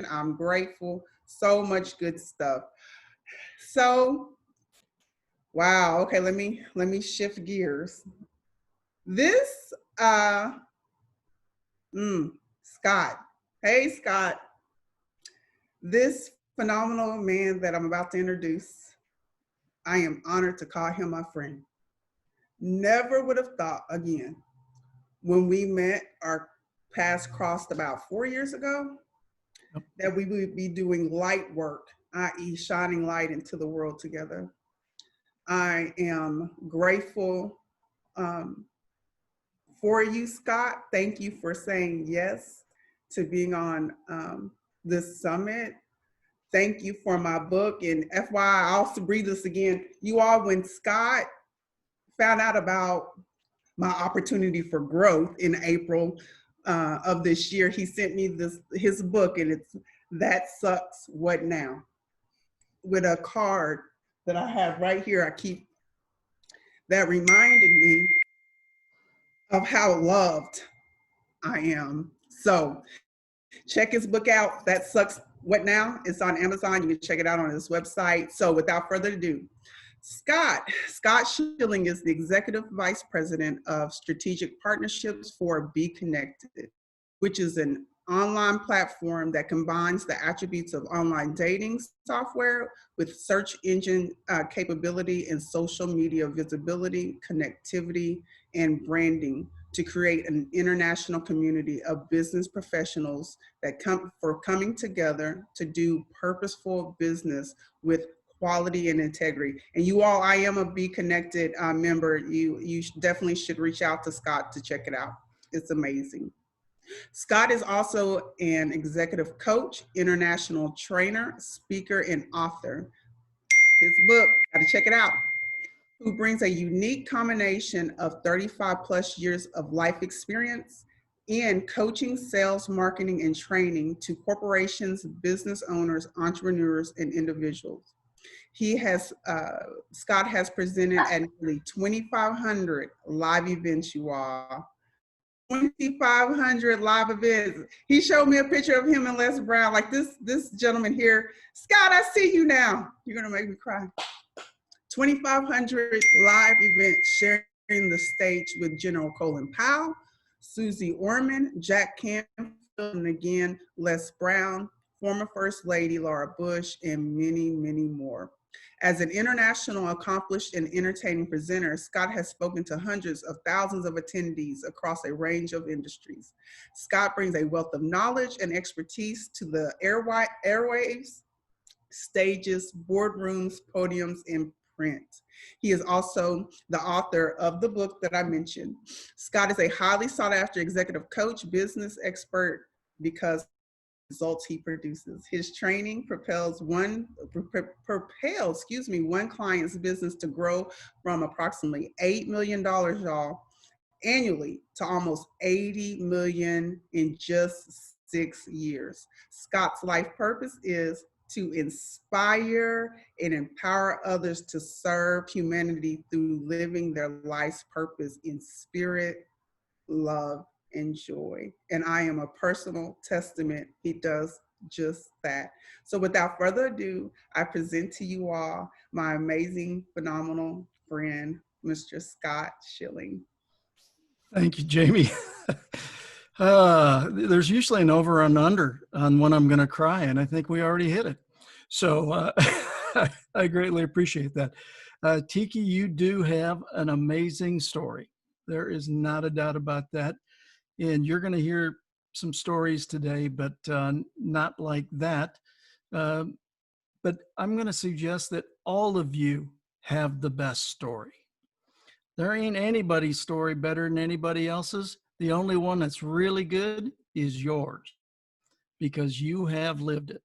I'm grateful. So much good stuff. So, wow. Okay, let me shift gears. This Scott. Hey Scott. This phenomenal man that I'm about to introduce, I am honored to call him my friend. Never would have thought again when we met, our paths crossed about 4 years ago, Yep. that we would be doing light work, i.e., shining light into the world together. I am grateful um, for you, Scott. Thank you for saying yes to being on this summit. Thank you for my book. And FYI, I also read this again. You all, when Scott found out about my opportunity for growth in April of this year, he sent me his book, and it's That Sucks, What Now, with a card that I have right here. I keep that reminded me of how loved I am. So check his book out. That Sucks, What Now? It's on Amazon. You can check it out on his website. So without further ado, Scott Schilling is the Executive Vice President of Strategic Partnerships for Be Connected, which is an online platform that combines the attributes of online dating software with search engine capability and social media visibility, connectivity, and branding to create an international community of business professionals that coming together to do purposeful business with quality and integrity. And you all, I am a Be Connected member. You definitely should reach out to Scott to check it out. It's amazing. Scott is also an executive coach, international trainer, speaker, and author. His book, got to check it out, who brings a unique combination of 35 plus years of life experience in coaching, sales, marketing, and training to corporations, business owners, entrepreneurs, and individuals. Scott has presented at nearly 2,500 live events, you all. 2,500 live events. He showed me a picture of him and Les Brown, like this gentleman here. Scott, I see you now. You're gonna make me cry. 2,500 live events, sharing the stage with General Colin Powell, Susie Orman, Jack Canfield, and again, Les Brown, former First Lady Laura Bush, and many, many more. As an international accomplished and entertaining presenter, Scott has spoken to hundreds of thousands of attendees across a range of industries. Scott brings a wealth of knowledge and expertise to the airwaves, stages, boardrooms, podiums, and print. He is also the author of the book that I mentioned. Scott is a highly sought after executive coach, business expert, because results he produces. His training propels one client's business to grow from approximately $8 million, y'all, annually to almost 80 million in just 6 years. Scott's life purpose is to inspire and empower others to serve humanity through living their life's purpose in spirit, love, and joy. And I am a personal testament he does just that. So without further ado, I present to you all my amazing, phenomenal friend, Mr. Scott Schilling. Thank you, Jamie. There's usually an over and under on when I'm going to cry, and I think we already hit it. So I greatly appreciate that. Tiki, you do have an amazing story. There is not a doubt about that. And you're going to hear some stories today, but not like that. But I'm going to suggest that all of you have the best story. There ain't anybody's story better than anybody else's. The only one that's really good is yours because you have lived it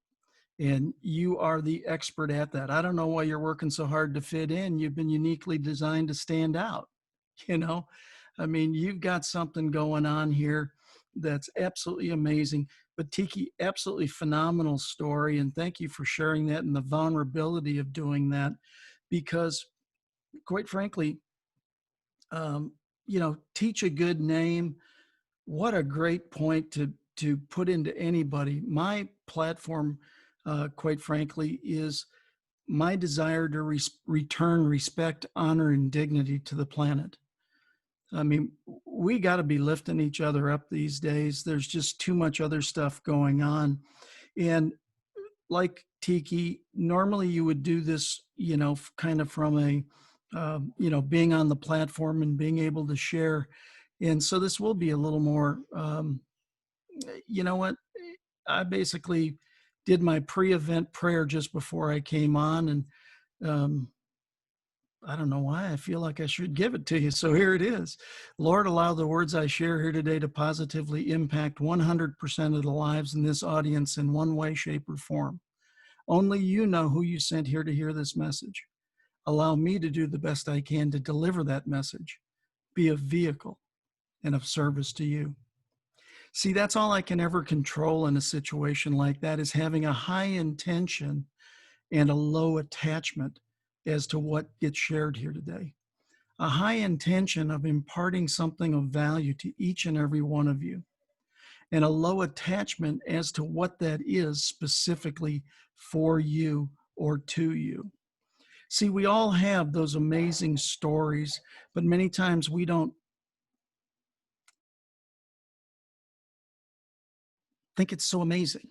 and you are the expert at that. I don't know why you're working so hard to fit in. You've been uniquely designed to stand out. You know, I mean, you've got something going on here that's absolutely amazing. But Tiki, absolutely phenomenal story. And thank you for sharing that and the vulnerability of doing that because quite frankly, you know, teach a good name. What a great point to to put into anybody. My platform, quite frankly, is my desire to return respect, honor, and dignity to the planet. I mean, we got to be lifting each other up these days. There's just too much other stuff going on. And like Tiki, normally you would do this, kind of from a, being on the platform and being able to share. And so this will be a little more, you know what? I basically did my pre-event prayer just before I came on, and I don't know why I feel like I should give it to you. So here it is. Lord, allow the words I share here today to positively impact 100% of the lives in this audience in one way, shape, or form. Only you know who you sent here to hear this message. Allow me to do the best I can to deliver that message, be a vehicle and of service to you. See, that's all I can ever control in a situation like that, is having a high intention and a low attachment as to what gets shared here today. A high intention of imparting something of value to each and every one of you, and a low attachment as to what that is specifically for you or to you. See, we all have those amazing stories, but many times we don't think it's so amazing.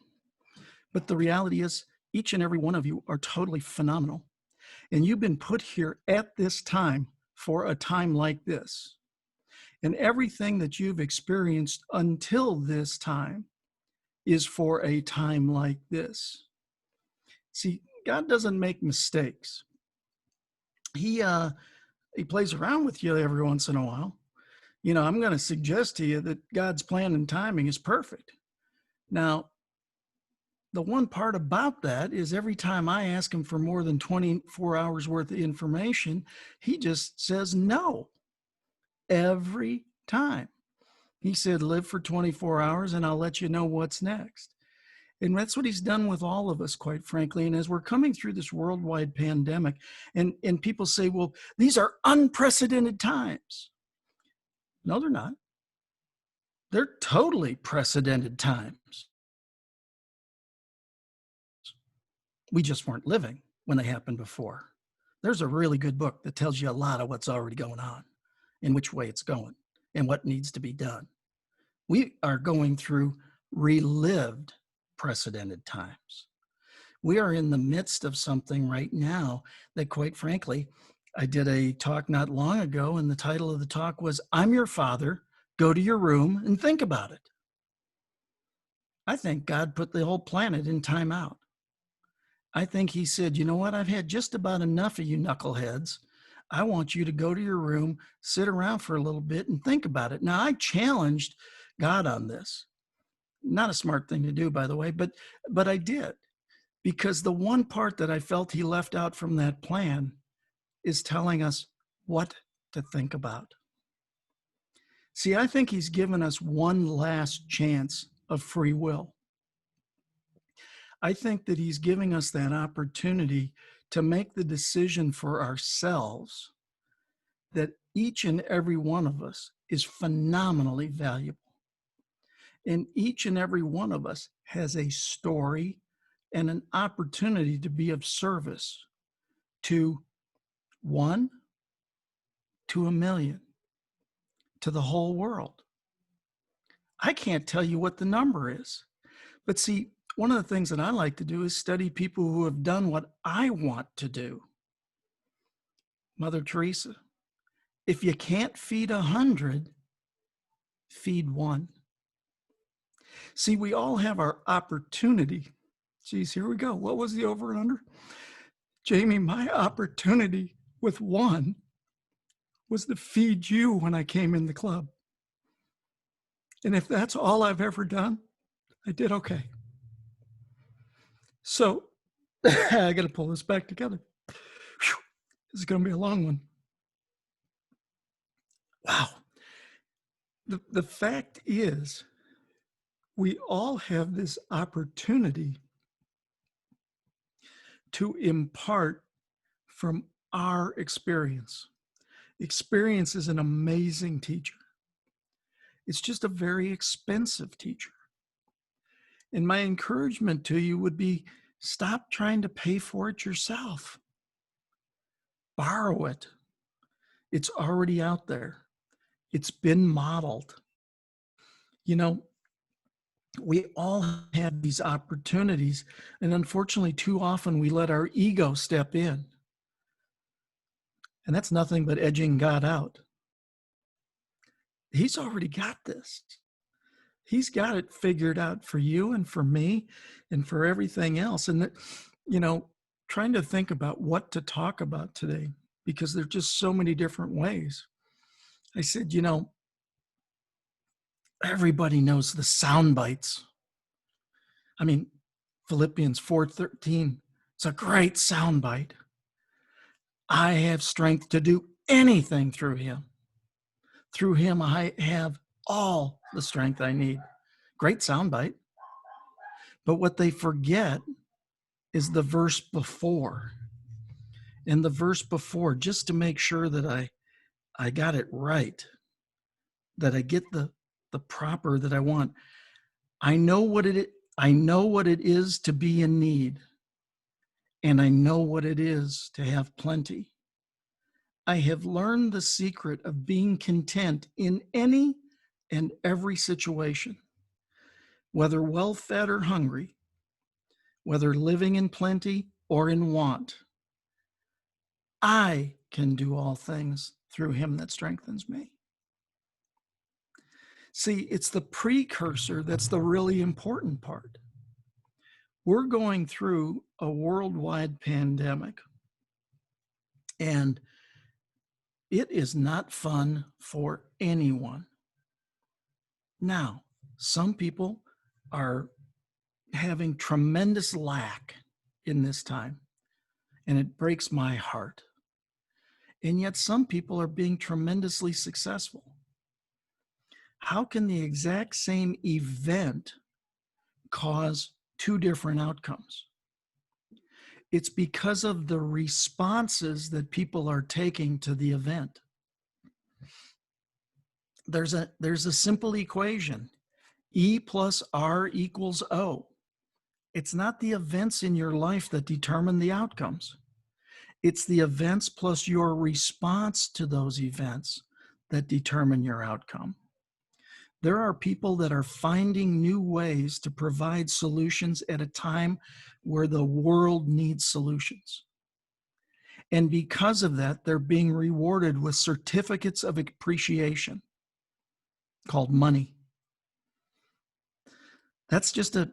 But the reality is, each and every one of you are totally phenomenal. And you've been put here at this time for a time like this. And everything that you've experienced until this time is for a time like this. See, God doesn't make mistakes. He plays around with you every once in a while. I'm going to suggest to you that God's plan and timing is perfect. Now, the one part about that is every time I ask him for more than 24 hours worth of information, he just says no. Every time. He said, live for 24 hours and I'll let you know what's next. And that's what he's done with all of us, quite frankly. And as we're coming through this worldwide pandemic, and people say, well, these are unprecedented times. No, they're not. They're totally precedented times. We just weren't living when they happened before. There's a really good book that tells you a lot of what's already going on and which way it's going and what needs to be done. We are going through relived precedented times. We are in the midst of something right now that, quite frankly, I did a talk not long ago, and the title of the talk was, I'm Your Father, Go to Your Room and Think About It. I think God put the whole planet in timeout. I think he said, you know what? I've had just about enough of you knuckleheads. I want you to go to your room, sit around for a little bit and think about it. Now, I challenged God on this. Not a smart thing to do, by the way, but I did. Because the one part that I felt he left out from that plan is telling us what to think about. See, I think he's given us one last chance of free will. I think that he's giving us that opportunity to make the decision for ourselves that each and every one of us is phenomenally valuable. And each and every one of us has a story and an opportunity to be of service to one, to a million, to the whole world. I can't tell you what the number is. But see, one of the things that I like to do is study people who have done what I want to do. Mother Teresa, if you can't feed 100, feed one. See, we all have our opportunity. Geez, here we go. What was the over and under? Jamie, my opportunity with one was to feed you when I came in the club. And if that's all I've ever done, I did okay. So I got to pull this back together. Whew, this is going to be a long one. Wow. The fact is, we all have this opportunity to impart from our experience. Experience is an amazing teacher. It's just a very expensive teacher. And my encouragement to you would be, stop trying to pay for it yourself. Borrow it. It's already out there. It's been modeled. You know, we all have these opportunities, and unfortunately, too often we let our ego step in. And that's nothing but edging God out. He's already got this. He's got it figured out for you and for me and for everything else. And, you know, trying to think about what to talk about today, because there's just so many different ways. I said, you know, everybody knows the sound bites. I mean, Philippians 4:13, it's a great sound bite. I have strength to do anything through him. Through him, I have all the strength I need. Great soundbite. But what they forget is the verse before. And the verse before, just to make sure that I got it right, that I get the proper that I want. I know what it is to be in need, and I know what it is to have plenty. I have learned the secret of being content in any and every situation, whether well-fed or hungry, whether living in plenty or in want. I can do all things through him that strengthens me. See, it's the precursor that's the really important part. We're going through a worldwide pandemic, and it is not fun for anyone. Now, some people are having tremendous lack in this time, and it breaks my heart. And yet some people are being tremendously successful. How can the exact same event cause two different outcomes? It's because of the responses that people are taking to the event. There's a simple equation. E plus R equals O. It's not the events in your life that determine the outcomes. It's the events plus your response to those events that determine your outcome. There are people that are finding new ways to provide solutions at a time where the world needs solutions. And because of that, they're being rewarded with certificates of appreciation called money. That's just a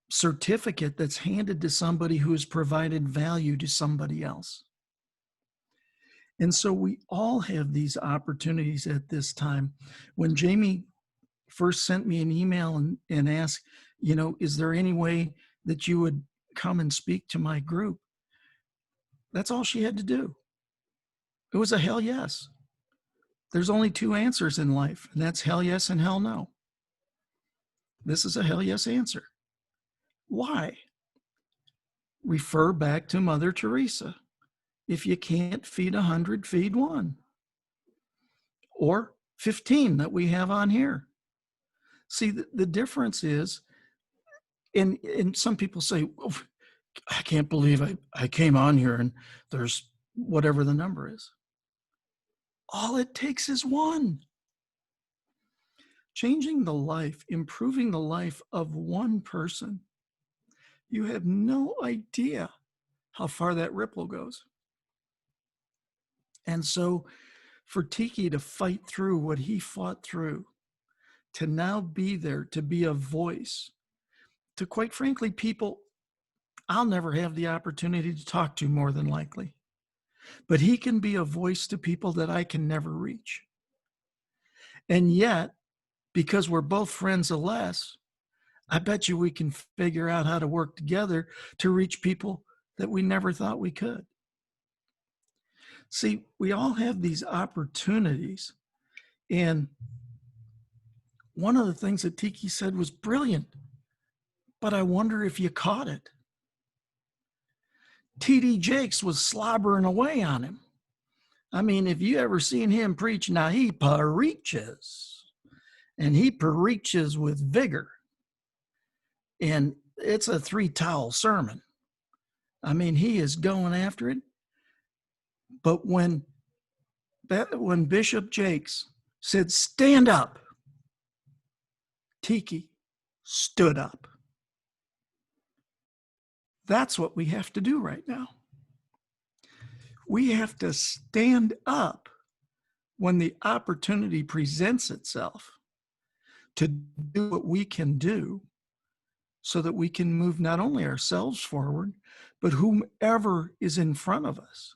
certificate that's handed to somebody who has provided value to somebody else. And so we all have these opportunities at this time. When Jamie first sent me an email and asked, you know, is there any way that you would come and speak to my group? That's all she had to do. It was a hell yes. There's only two answers in life, and that's hell yes and hell no. This is a hell yes answer. Why? Refer back to Mother Teresa. If you can't feed 100, feed one. Or 15 that we have on here. See, the difference is, and some people say, oh, I can't believe I came on here and there's whatever the number is. All it takes is one. Changing the life, improving the life of one person. You have no idea how far that ripple goes. And so for Tiki to fight through what he fought through, to now be there, to be a voice, to quite frankly, people I'll never have the opportunity to talk to more than likely. But he can be a voice to people that I can never reach. And yet, because we're both friends of Les, I bet you we can figure out how to work together to reach people that we never thought we could. See, we all have these opportunities. And one of the things that Tiki said was brilliant, but I wonder if you caught it. T.D. Jakes was slobbering away on him. I mean, if you ever seen him preach, now he preaches, and he preaches with vigor. And it's a 3-towel sermon. I mean, he is going after it. But when Bishop Jakes said, stand up, Tiki stood up. That's what we have to do right now. We have to stand up when the opportunity presents itself to do what we can do so that we can move not only ourselves forward, but whomever is in front of us,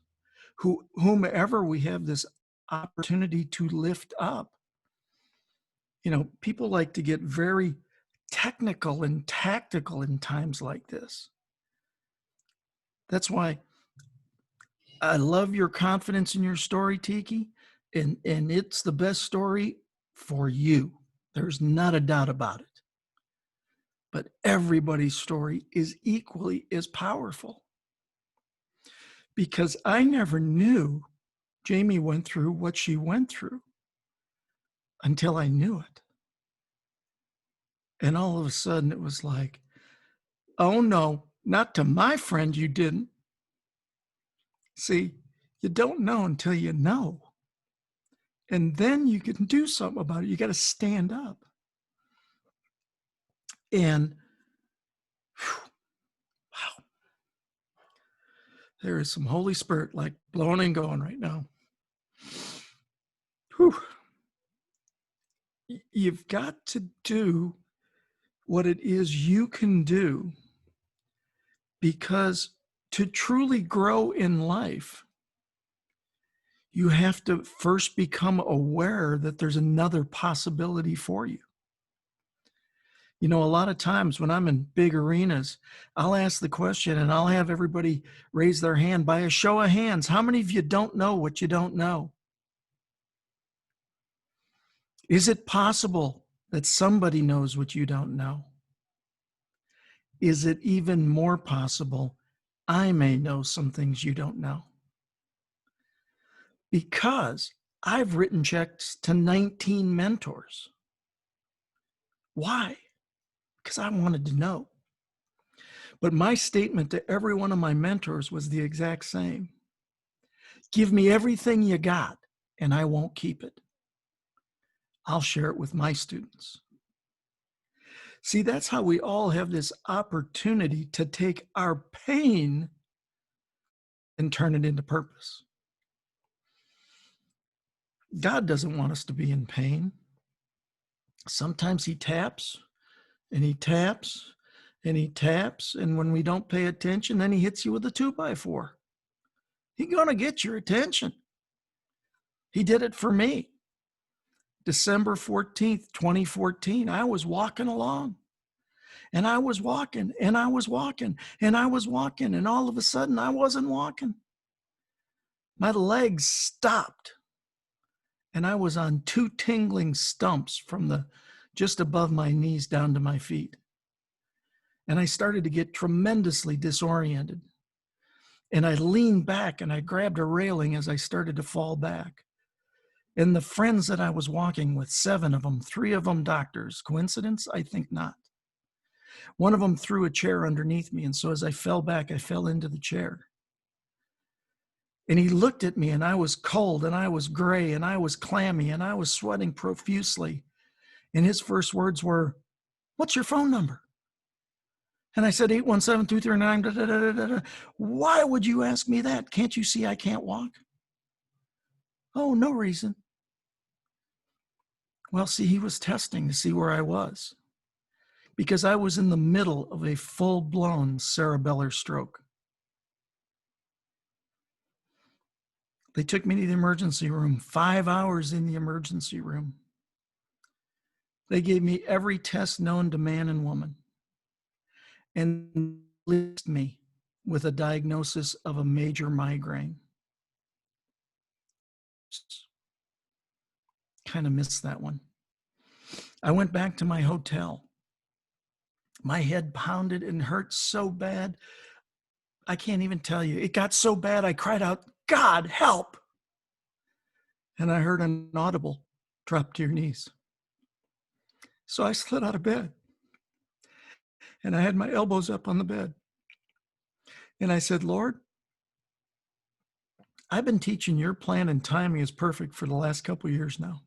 whomever we have this opportunity to lift up. You know, people like to get very technical and tactical in times like this. That's why I love your confidence in your story, Tiki, and it's the best story for you. There's not a doubt about it. But everybody's story is equally as powerful. Because I never knew Jamie went through what she went through until I knew it. And all of a sudden it was like, oh no, not to my friend you didn't. See, you don't know until you know. And then you can do something about it. You got to stand up. And wow, there is some Holy Spirit like blowing and going right now. Whew. You've got to do what it is you can do, because to truly grow in life, you have to first become aware that there's another possibility for you. You know, a lot of times when I'm in big arenas, I'll ask the question and I'll have everybody raise their hand by a show of hands. How many of you don't know what you don't know? Is it possible that somebody knows what you don't know? Is it even more possible I may know some things you don't know? Because I've written checks to 19 mentors. Why? Because I wanted to know. But my statement to every one of my mentors was the exact same. Give me everything you got, and I won't keep it. I'll share it with my students. See, that's how we all have this opportunity to take our pain and turn it into purpose. God doesn't want us to be in pain. Sometimes he taps and he taps and he taps, and when we don't pay attention, then he hits you with a 2x4. He's gonna get your attention. He did it for me. December 14th, 2014, I was walking along, and I was walking, and I was walking, and I was walking, and all of a sudden I wasn't walking. My legs stopped, and I was on 2 tingling stumps from just above my knees down to my feet. And I started to get tremendously disoriented. And I leaned back and I grabbed a railing as I started to fall back. And the friends that I was walking with, 7 of them, 3 of them doctors. Coincidence? I think not. One of them threw a chair underneath me. And so as I fell back, I fell into the chair. And he looked at me, and I was cold, and I was gray, and I was clammy, and I was sweating profusely. And his first words were, "What's your phone number?" And I said, 817-239. Why would you ask me that? Can't you see I can't walk? Oh, no reason. Well, see, he was testing to see where I was, because I was in the middle of a full-blown cerebellar stroke. They took me to the emergency room, 5 hours in the emergency room. They gave me every test known to man and woman, and left me with a diagnosis of a major migraine. Kind of missed that one. I went back to my hotel. My head pounded and hurt so bad, I can't even tell you. It got so bad, I cried out, "God, help!" And I heard an audible, "Drop to your knees." So I slid out of bed. And I had my elbows up on the bed. And I said, Lord, I've been teaching your plan and timing is perfect for the last couple of years now.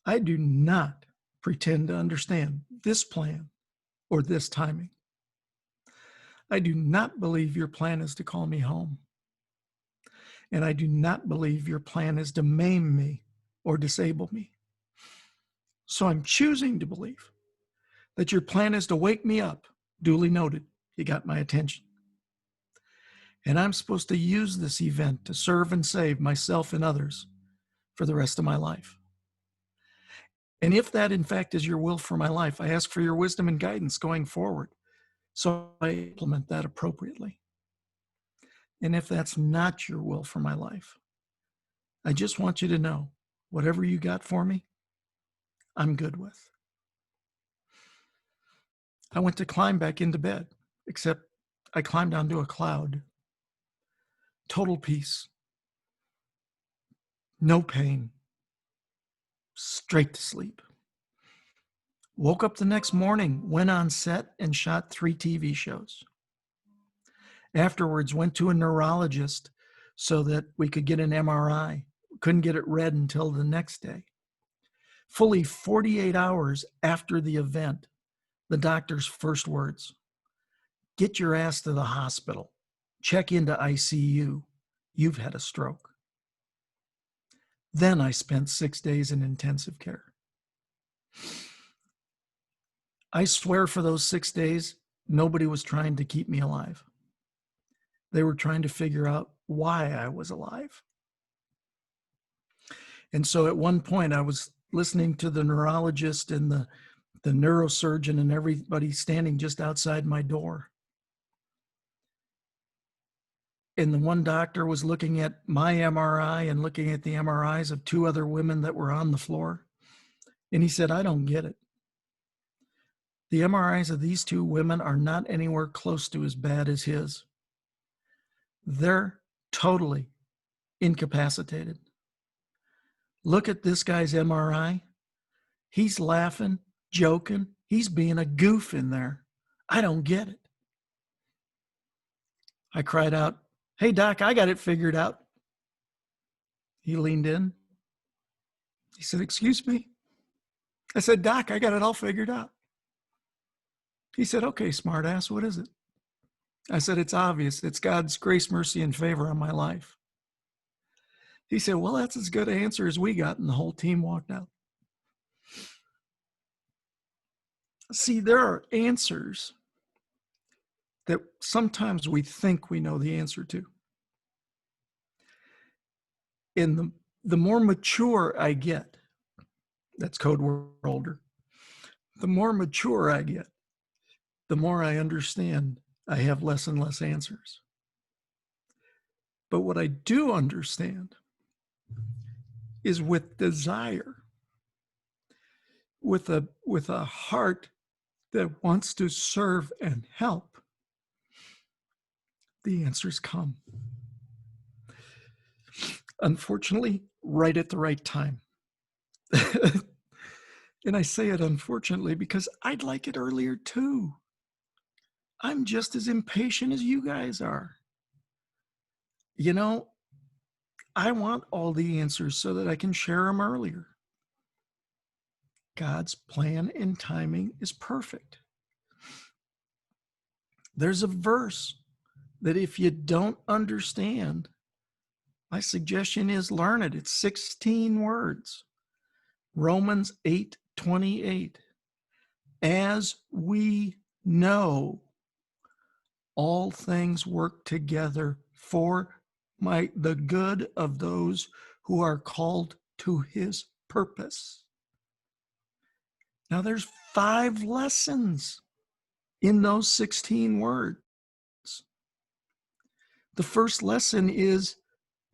I do not pretend to understand this plan or this timing. I do not believe your plan is to call me home. And I do not believe your plan is to maim me or disable me. So I'm choosing to believe that your plan is to wake me up. Duly noted. You got my attention. And I'm supposed to use this event to serve and save myself and others for the rest of my life. And if that, in fact, is your will for my life, I ask for your wisdom and guidance going forward so I implement that appropriately. And if that's not your will for my life, I just want you to know whatever you got for me, I'm good with. I went to climb back into bed, except I climbed onto a cloud. Total peace. No pain. Straight to sleep. Woke up the next morning, went on set and shot 3 TV shows. Afterwards, went to a neurologist so that we could get an MRI. Couldn't get it read until the next day. Fully 48 hours after the event, the doctor's first words, get your ass to the hospital. Check into ICU. You've had a stroke. Then I spent 6 days in intensive care. I swear for those 6 days, nobody was trying to keep me alive. They were trying to figure out why I was alive. And so at one point I was listening to the neurologist and the neurosurgeon and everybody standing just outside my door. And the one doctor was looking at my MRI and looking at the MRIs of 2 other women that were on the floor. And he said, I don't get it. The MRIs of these 2 women are not anywhere close to as bad as his. They're totally incapacitated. Look at this guy's MRI. He's laughing, joking. He's being a goof in there. I don't get it. I cried out, hey, doc, I got it figured out. He leaned in. He said, excuse me? I said, doc, I got it all figured out. He said, okay, smartass, what is it? I said, it's obvious. It's God's grace, mercy, and favor on my life. He said, well, that's as good an answer as we got, and the whole team walked out. See, there are answers that sometimes we think we know the answer to. And the more mature I get, that's code word older, the more mature I get, the more I understand I have less and less answers. But what I do understand is with desire, with a heart that wants to serve and help, the answers come. Unfortunately, right at the right time. And I say it unfortunately because I'd like it earlier too. I'm just as impatient as you guys are. You know, I want all the answers so that I can share them earlier. God's plan and timing is perfect. There's a verse that if you don't understand, my suggestion is learn it. It's 16 words. Romans 8:28. As we know, all things work together for the good of those who are called to his purpose. Now there's 5 lessons in those 16 words. The first lesson is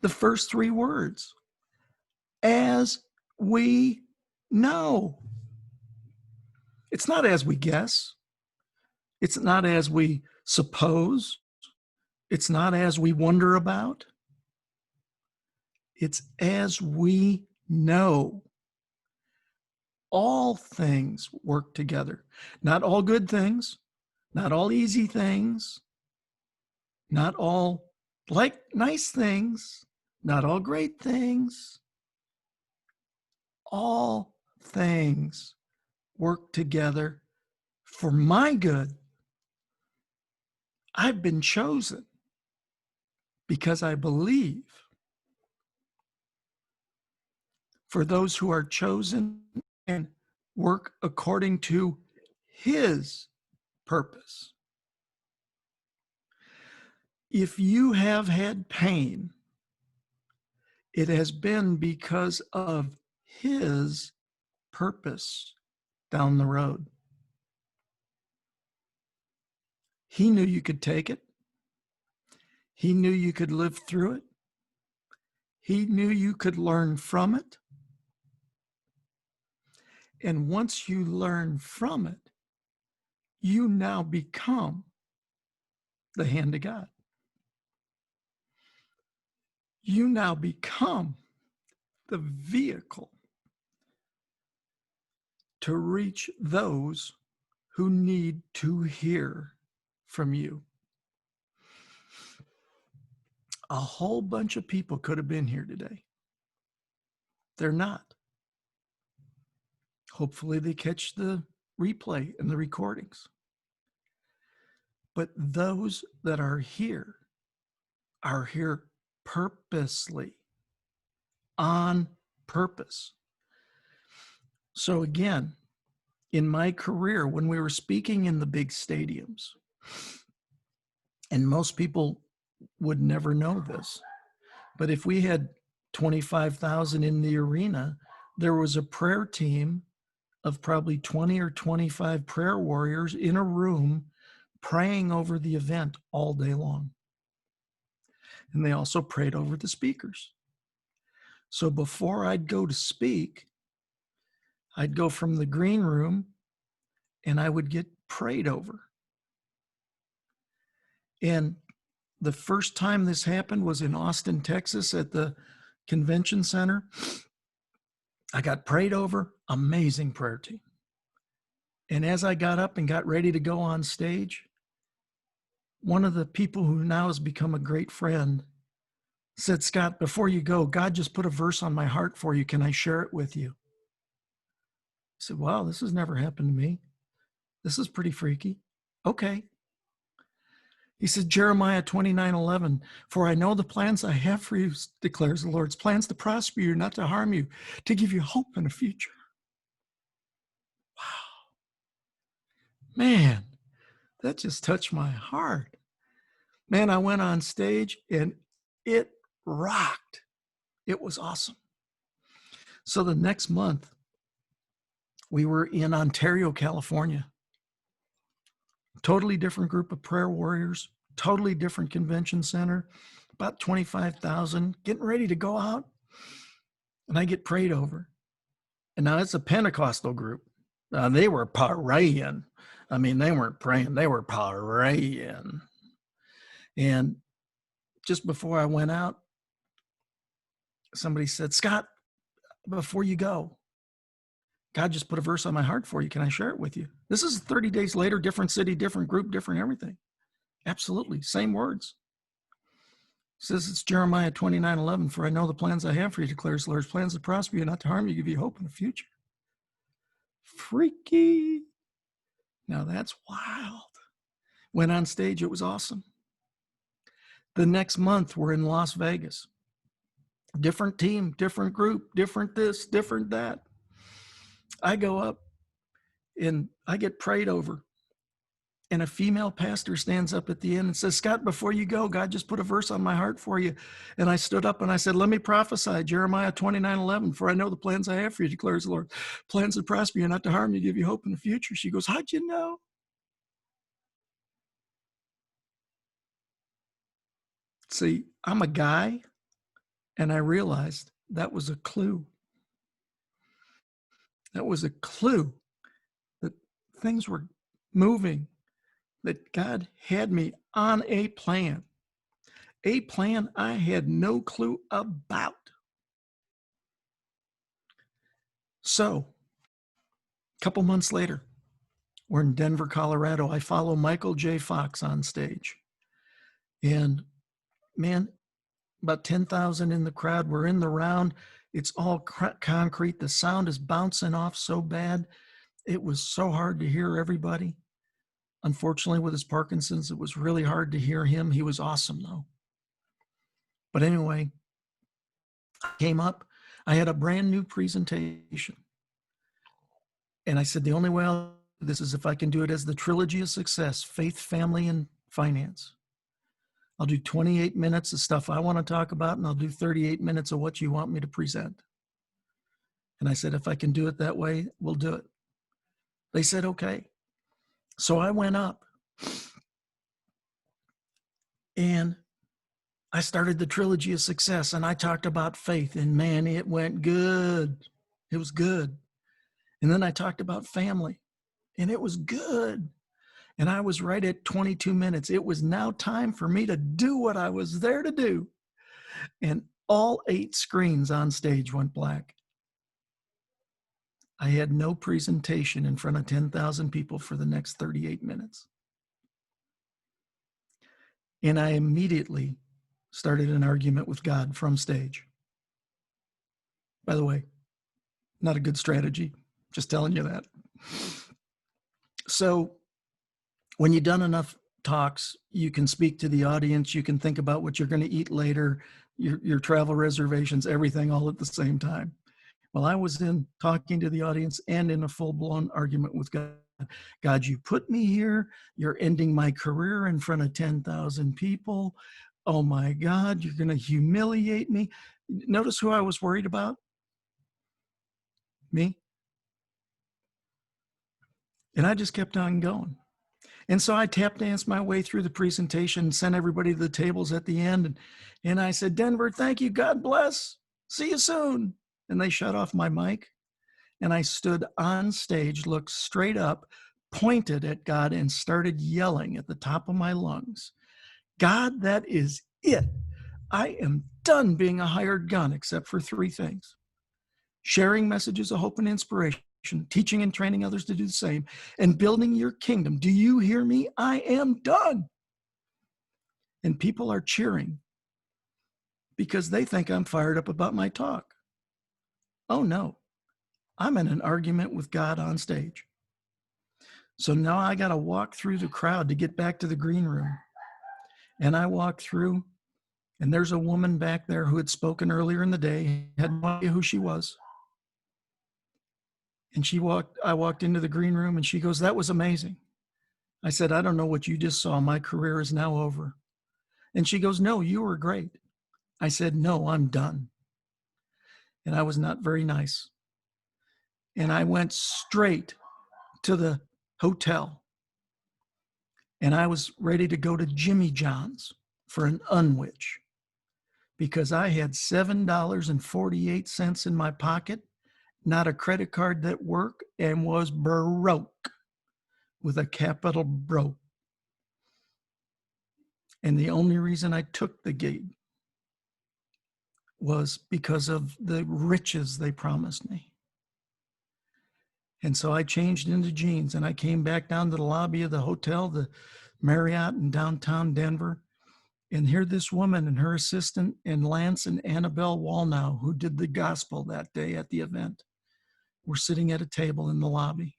the first 3 words. As we know. It's not as we guess. It's not as we suppose. It's not as we wonder about. It's as we know. all things work together. Not all good things, not all easy things, not all like nice things, not all great things. All things work together for my good. I've been chosen because I believe for those who are chosen and work according to his purpose. If you have had pain, it has been because of his purpose down the road. He knew you could take it. He knew you could live through it. He knew you could learn from it. And once you learn from it, you now become the hand of God. You now become the vehicle to reach those who need to hear from you. A whole bunch of people could have been here today. They're not. Hopefully they catch the replay and the recordings. But those that are here purposely, on purpose. So again, in my career, when we were speaking in the big stadiums, and most people would never know this, but if we had 25,000 in the arena, there was a prayer team of probably 20 or 25 prayer warriors in a room praying over the event all day long. And they also prayed over the speakers. So before I'd go to speak, I'd go from the green room and I would get prayed over. And the first time this happened was in Austin, Texas at the convention center. I got prayed over, amazing prayer team. And as I got up and got ready to go on stage, one of the people who now has become a great friend said, "Scott, before you go, God just put a verse on my heart for you. Can I share it with you?" I said, "Wow, this has never happened to me. This is pretty freaky." "Okay." He said, Jeremiah 29:11, "For I know the plans I have for you, declares the Lord, plans to prosper you, not to harm you, to give you hope and a future." Wow. Man, that just touched my heart. Man, I went on stage and it rocked. It was awesome. So the next month, we were in Ontario, California. Totally different group of prayer warriors, totally different convention center, about 25,000, getting ready to go out. And I get prayed over. And now it's a Pentecostal group. They were praying. I mean, they weren't praying, they were praying. And just before I went out, somebody said, "Scott, before you go, God just put a verse on my heart for you. Can I share it with you?" This is 30 days later, different city, different group, different everything. Absolutely, same words. It says it's Jeremiah 29:11, "For I know the plans I have for you, declares the Lord, plans to prosper you, not to harm you, give you hope in the future." Freaky. Now that's wild. Went on stage, it was awesome. The next month, we're in Las Vegas. Different team, different group, different this, different that. I go up and I get prayed over. And a female pastor stands up at the end and says, "Scott, before you go, God just put a verse on my heart for you." And I stood up and I said, "Let me prophesy, Jeremiah 29:11, "For I know the plans I have for you, declares the Lord, plans to prosper you, not to harm you, give you hope in the future." She goes, "How'd you know?" See, I'm a guy, and I realized that was a clue. That was a clue that things were moving, that God had me on a plan I had no clue about. So couple months later, we're in Denver, Colorado. I follow Michael J. Fox on stage. And man, about 10,000 in the crowd. We're in the round. It's all concrete. The sound is bouncing off so bad. It was so hard to hear everybody. Unfortunately, with his Parkinson's, it was really hard to hear him. He was awesome, though. But anyway, I came up. I had a brand new presentation. And I said, the only way I'll do this is if I can do it as the trilogy of success: faith, family, and finance. I'll do 28 minutes of stuff I want to talk about, and I'll do 38 minutes of what you want me to present. And I said, if I can do it that way, we'll do it. They said, okay. So I went up and I started the trilogy of success, and I talked about faith, and man, it went good. It was good. And then I talked about family, and it was good. And I was right at 22 minutes. It was now time for me to do what I was there to do. And all 8 screens on stage went black. I had no presentation in front of 10,000 people for the next 38 minutes. And I immediately started an argument with God from stage. By the way, not a good strategy, just telling you that. So when you've done enough talks, you can speak to the audience, you can think about what you're going to eat later, your travel reservations, everything all at the same time. Well, I was in talking to the audience and in a full-blown argument with God. God, you put me here. You're ending my career in front of 10,000 people. Oh my God, you're going to humiliate me. Notice who I was worried about? Me. And I just kept on going. And so I tap danced my way through the presentation, sent everybody to the tables at the end. And I said, Denver, thank you. God bless. See you soon. And they shut off my mic. And I stood on stage, looked straight up, pointed at God, and started yelling at the top of my lungs, God, that is it. I am done being a hired gun, except for 3 things: sharing messages of hope and inspiration, teaching and training others to do the same, and building your kingdom. Do you hear me? I am done. And people are cheering because they think I'm fired up about my talk. Oh no, I'm in an argument with God on stage. So now I got to walk through the crowd to get back to the green room. And I walk through, and there's a woman back there who had spoken earlier in the day, had no idea who she was. And I walked into the green room, and she goes, that was amazing. I said, I don't know what you just saw. My career is now over. And she goes, no, you were great. I said, no, I'm done. And I was not very nice. And I went straight to the hotel. And I was ready to go to Jimmy John's for an unwich because I had $7.48 in my pocket, not a credit card that worked, and was broke with a capital broke. And the only reason I took the gig was because of the riches they promised me. And so I changed into jeans, and I came back down to the lobby of the hotel, the Marriott in downtown Denver. And here this woman and her assistant and Lance and Annabelle Wallnow, who did the gospel that day at the event, were sitting at a table in the lobby.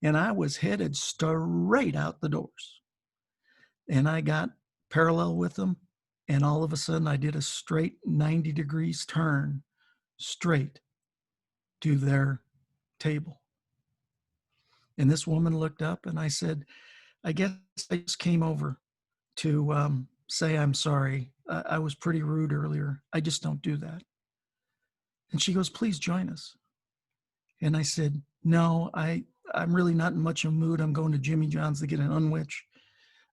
And I was headed straight out the doors. And I got parallel with them. And all of a sudden I did a straight 90 degrees turn straight to their table. And this woman looked up, and I said, I guess I just came over to say I'm sorry. I was pretty rude earlier. I just don't do that. And she goes, please join us. And I said, no, I'm really not in much of a mood. I'm going to Jimmy John's to get an unwich.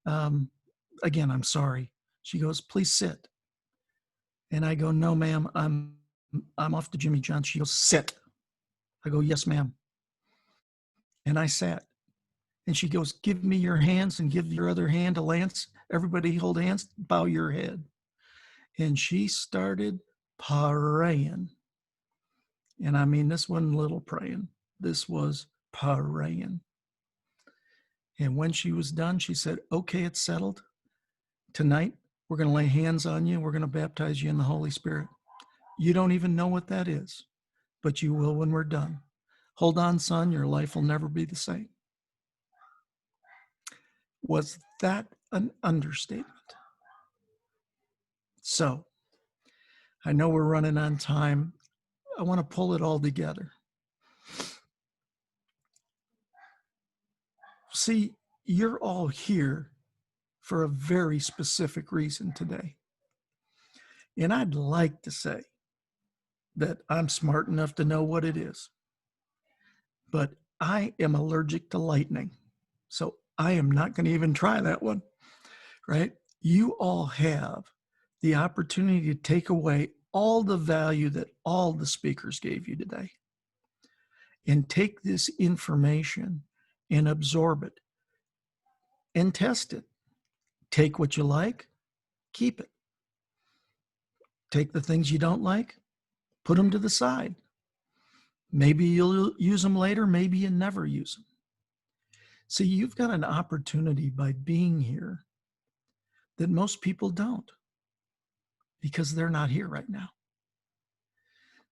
Again, I'm sorry. She goes, please sit. And I go, no, ma'am, I'm off to Jimmy John's. She goes, sit. I go, yes, ma'am. And I sat. And she goes, give me your hands and give your other hand to Lance. Everybody hold hands, bow your head. And she started praying. And I mean, this wasn't little praying. This was praying. And when she was done, she said, okay, it's settled. Tonight, we're going to lay hands on you. We're going to baptize you in the Holy Spirit. You don't even know what that is, but you will when we're done. Hold on, son. Your life will never be the same. Was that an understatement? So, I know we're running on time. I want to pull it all together. See, you're all here for a very specific reason today. And I'd like to say that I'm smart enough to know what it is. But I am allergic to lightning. So I am not going to even try that one, right? You all have the opportunity to take away all the value that all the speakers gave you today and take this information and absorb it and test it. Take what you like, keep it. Take the things you don't like, put them to the side. Maybe you'll use them later, maybe you never use them. See, you've got an opportunity by being here that most people don't because they're not here right now.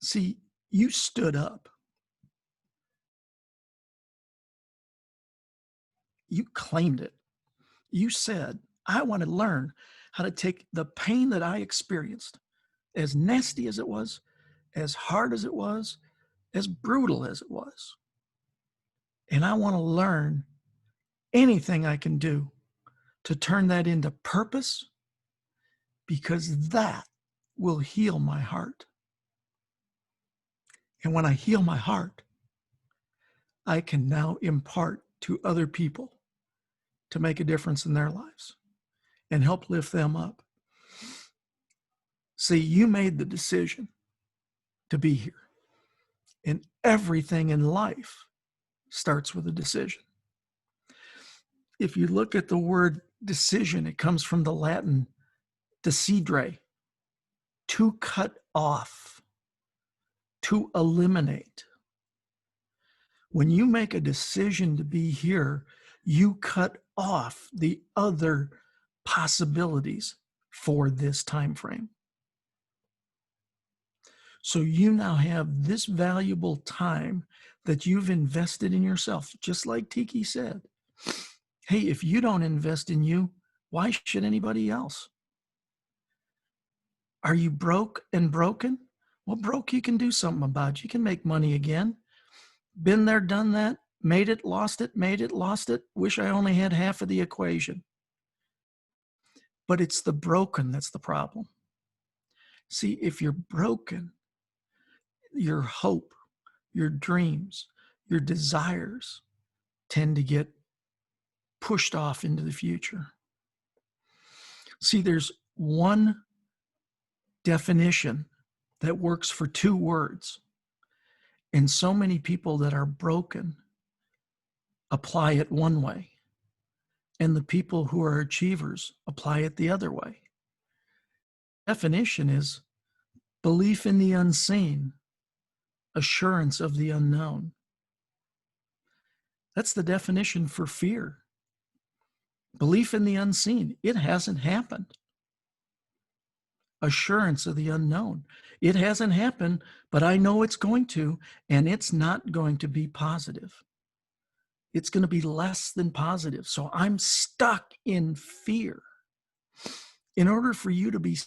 See, you stood up. You claimed it. You said, I want to learn how to take the pain that I experienced, as nasty as it was, as hard as it was, as brutal as it was. And I want to learn anything I can do to turn that into purpose, because that will heal my heart. And when I heal my heart, I can now impart to other people to make a difference in their lives and help lift them up. See, you made the decision to be here. And everything in life starts with a decision. If you look at the word decision, it comes from the Latin decidere, to cut off, to eliminate. When you make a decision to be here, you cut off the other possibilities for this time frame. So you now have this valuable time that you've invested in yourself, just like Tiki said. Hey, if you don't invest in you, why should anybody else? Are you broke and broken? Well, broke, you can do something about. You can make money again. Been there, done that, made it, lost it, made it, lost it. Wish I only had half of the equation. But it's the broken that's the problem. See, if you're broken, your hope, your dreams, your desires tend to get pushed off into the future. See, there's one definition that works for two words. And so many people that are broken apply it one way. And the people who are achievers apply it the other way. Definition is belief in the unseen, assurance of the unknown. That's the definition for fear. Belief in the unseen. It hasn't happened. Assurance of the unknown. It hasn't happened, but I know it's going to, and it's not going to be positive. It's going to be less than positive. So I'm stuck in fear. In order for you to be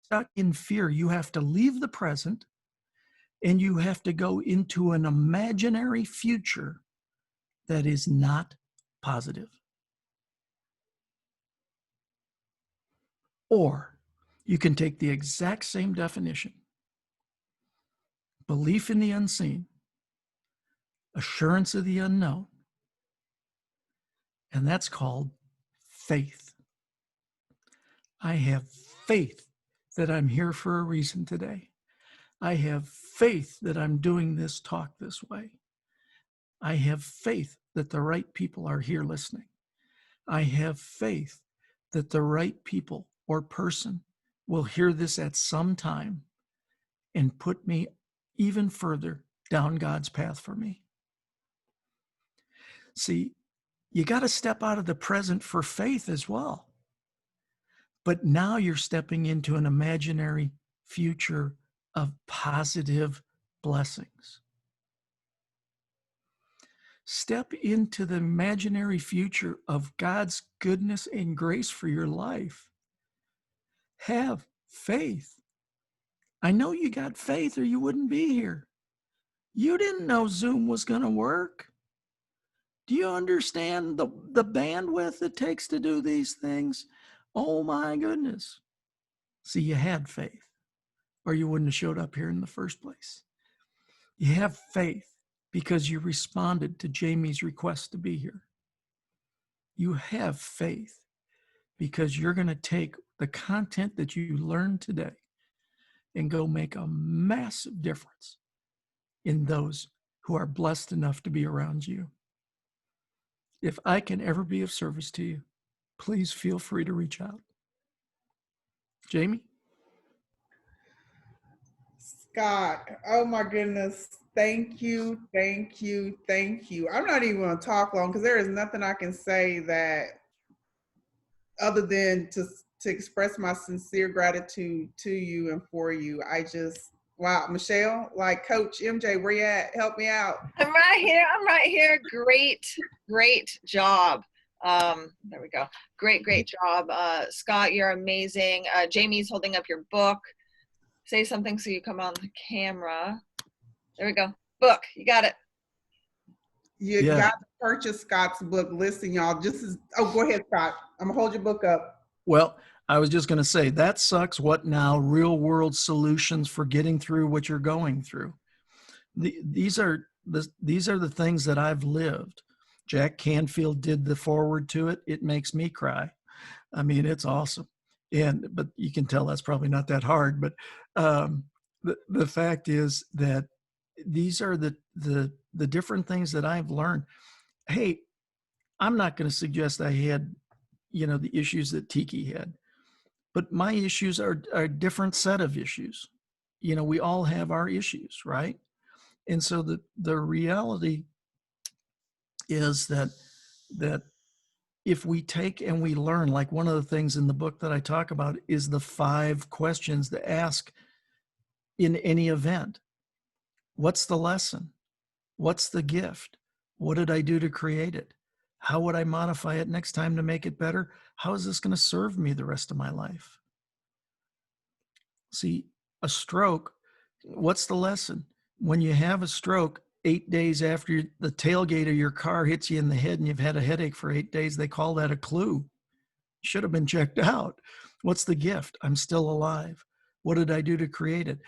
stuck in fear, you have to leave the present and you have to go into an imaginary future that is not positive. Or you can take the exact same definition. Belief in the unseen, assurance of the unknown, and that's called faith. I have faith that I'm here for a reason today. I have faith that I'm doing this talk this way. I have faith that the right people are here listening. I have faith that the right people or person will hear this at some time and put me even further down God's path for me. See, you got to step out of the present for faith as well. But now you're stepping into an imaginary future of positive blessings. Step into the imaginary future of God's goodness and grace for your life. Have faith. I know you got faith or you wouldn't be here. You didn't know Zoom was going to work. Do you understand the bandwidth it takes to do these things? Oh my goodness. See, you had faith, or you wouldn't have showed up here in the first place. You have faith because you responded to Jamie's request to be here. You have faith because you're going to take the content that you learned today and go make a massive difference in those who are blessed enough to be around you. If I can ever be of service to you, please feel free to reach out. Jamie? Scott, oh my goodness. Thank you, thank you, thank you. I'm not even going to talk long because there is nothing I can say that other than to express my sincere gratitude to you and for you. I just, wow. Michelle, like Coach MJ, where you at? Help me out. I'm right here. Great job. There we go. Great job. Scott, you're amazing. Jamie's holding up your book. Say something so you come on the camera. There we go. Book, you got it. You got to purchase Scott's book. Listen, y'all, go ahead, Scott. I'm gonna hold your book up. Well, I was just going to say, that sucks. What now? Real world solutions for getting through what you're going through. These are the things that I've lived. Jack Canfield did the foreword to it. It makes me cry. I mean, it's awesome. But you can tell that's probably not that hard. But the fact is that these are the different things that I've learned. Hey, I'm not going to suggest I had, the issues that Tiki had, but my issues are a different set of issues. We all have our issues, right? And so the reality is that if we take and we learn, like one of the things in the book that I talk about is the 5 questions to ask in any event. What's the lesson? What's the gift? What did I do to create it? How would I modify it next time to make it better? How is this going to serve me the rest of my life? See, a stroke, what's the lesson? When you have a stroke, 8 days after the tailgate of your car hits you in the head and you've had a headache for 8 days, they call that a clue. Should have been checked out. What's the gift? I'm still alive. What did I do to create it?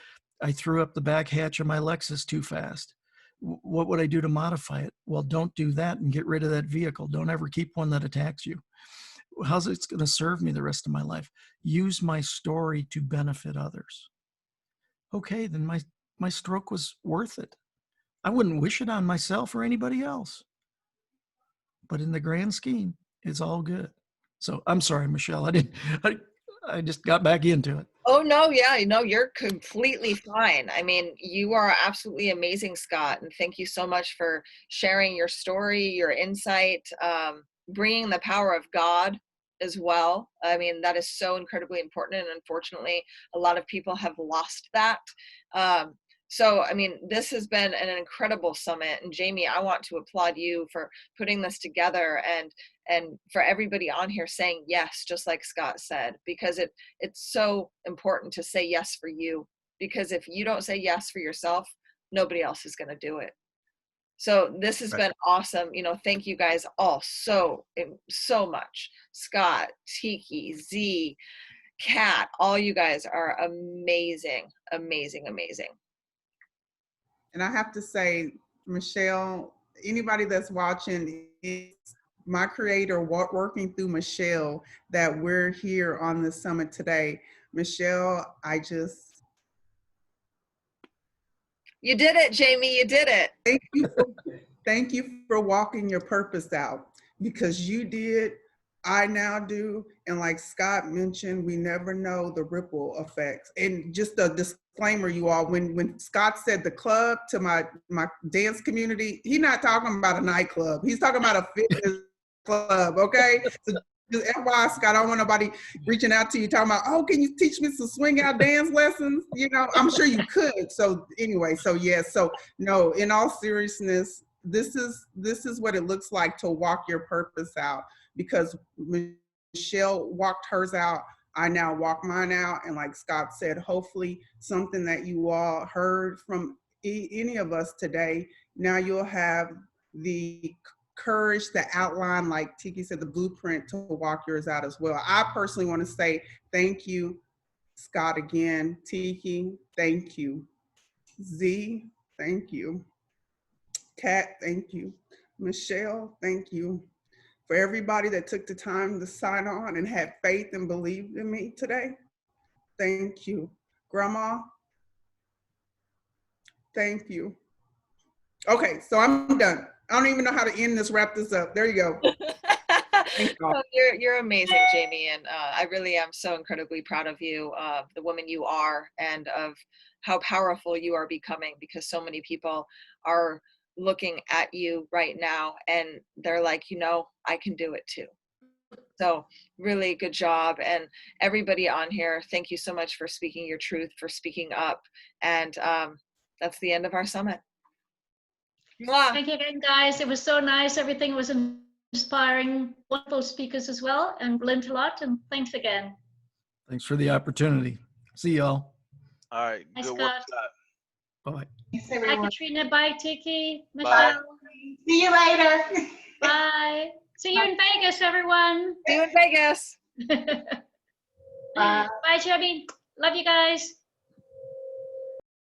I threw up the back hatch of my Lexus too fast. What would I do to modify it? Well, don't do that and get rid of that vehicle. Don't ever keep one that attacks you. How's it going to serve me the rest of my life? Use my story to benefit others. Okay, then my stroke was worth it. I wouldn't wish it on myself or anybody else. But in the grand scheme, it's all good. So I'm sorry, Michelle. I just got back into it. Oh, no, yeah, you're completely fine. I mean, you are absolutely amazing, Scott. And thank you so much for sharing your story, your insight, bringing the power of God as well. I mean, that is so incredibly important. And unfortunately, a lot of people have lost that. So, I mean, this has been an incredible summit. And Jamie, I want to applaud you for putting this together and for everybody on here saying yes, just like Scott said, because it's so important to say yes for you. Because if you don't say yes for yourself, nobody else is going to do it. So this has been awesome. Thank you guys all so much. Scott, Tiki, Z, Kat, all you guys are amazing, amazing, amazing. And I have to say, Michelle, anybody that's watching, it's my creator working through Michelle that we're here on the summit today. Michelle, You did it, Jamie, you did it. Thank you for walking your purpose out, because you did I now do. And like Scott mentioned, we never know the ripple effects. And just a disclaimer, you all, when Scott said the club to my dance community, he's not talking about a nightclub. He's talking about a fitness club, okay? So just FYI, Scott, I don't want nobody reaching out to you talking about, oh, can you teach me some swing out dance lessons? You know, I'm sure you could. So anyway, so yes, so no, in all seriousness, this is what it looks like to walk your purpose out, because Michelle walked hers out. I now walk mine out. And like Scott said, hopefully something that you all heard from any of us today, now you'll have the courage to outline, like Tiki said, the blueprint to walk yours out as well. I personally want to say thank you, Scott, again. Tiki, thank you. Z, thank you. Kat, thank you. Michelle, thank you. For everybody that took the time to sign on and had faith and believed in me today, thank you. Grandma, thank you. Okay, so I'm done. I don't even know how to end this, wrap this up. There you go. Oh, you're amazing, Jamie, and I really am so incredibly proud of you, the woman you are, and of how powerful you are becoming, because so many people are looking at you right now and they're like, you know, I can do it too. So really good job. And everybody on here, thank you so much for speaking your truth, for speaking up. And that's the end of our summit. Mwah. Thank you again, guys. It was so nice. Everything was inspiring. Wonderful speakers as well, and learned a lot. And thanks again. Thanks for the opportunity. See y'all. All right. Bye, Good work, Scott. Scott. Bye. Thanks, Bye, everyone. Katrina. Bye, Tiki. Bye. Michelle. See you later. Bye. See you in Vegas, everyone. See you in Vegas. Bye, Jamie. Love you guys.